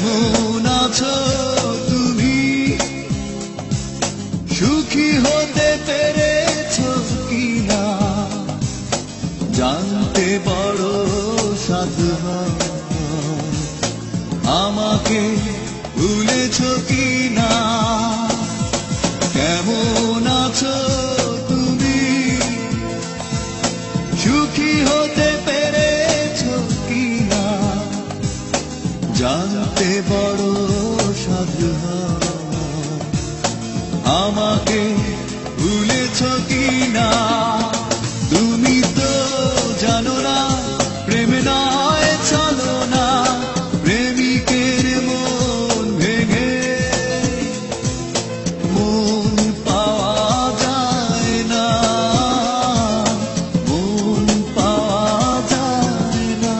কেমন আছো তুমি? সুখী হতে পেরেছো কিনা জানতে বড় সাধু হয়। আমাকে ভুলেছো কিনা? কেমন আছো তুমি? সুখী হতে পেরেছো কিনা জানতে বড় সাধু হয়। আমাকে ভুলেছো কিনা? তুমি তো জানো না প্রেম নয় চলো না, প্রেমিকের মন ভেঙে মন পাওয়া যায় না, মন পাওয়া যায় না।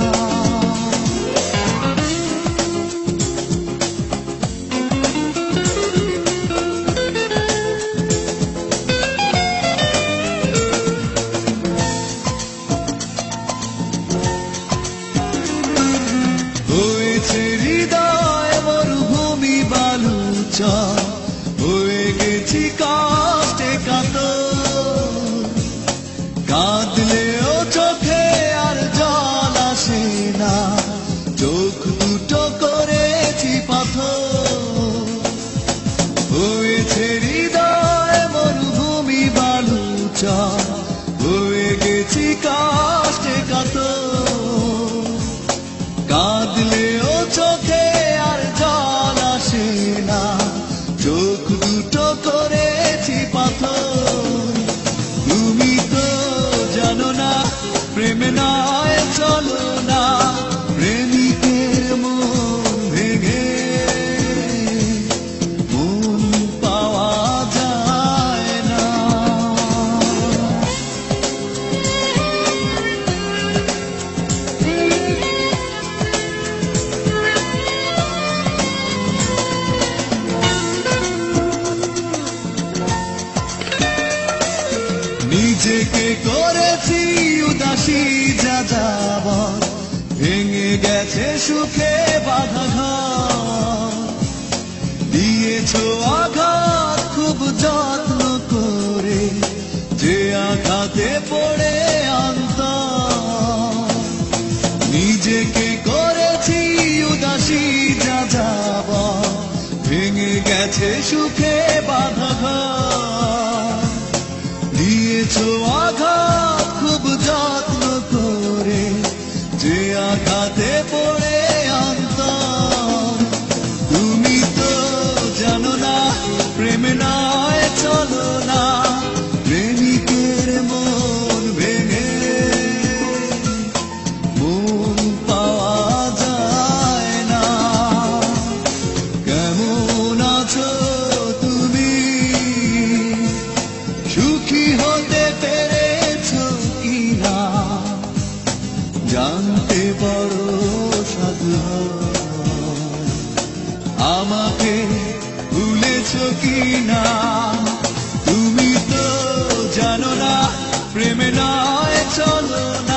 হৃদয় মরুভূমি বালুচর হয়ে গেছি কষ্টে কাতর। কাঁদলেও চোখে আর জল আসে না, চোখ দুটো করেছি পাথর। হয়েছে হৃদয় মরুভূমি বালুচর হয়ে গেছি কষ্টে কাতর। কাঁদলেও চোখে আর জল আসে না, চোখ দুটো করেছি পাথর। তুমি তো জানো না প্রেম নয় চলো না, প্রেমিকের মন ভেঙে মন পাওয়া যায় না। নিজেকে করেছি উদাসী যাযাবর, ভেঙে গেছে সুখে বাঁধা ঘর। দিয়েছো আঘাত খুব যত্ন করে, যে আঘাতে পড়ে অন্তর। নিজেকে করেছি উদাসী যাযাবর, ভেঙে গেছে সুখে বাঁধা ঘর। দিয়েছো আঘাত খুব যত্ন করে, যে আঘাতে পড়ে অন্তর। তুমি তো জানো না প্রেম নয় চলো না, প্রেমিকের মন ভেঙে মন পাওয়া যায় না। কেমন আছো তুমি? সুখী হতে পেরেছো কিনা জানতে বড় সাধু হয়। আমাকে ভুলেছো কিনা? তুমি তো জানো না প্রেম নয় চলো না,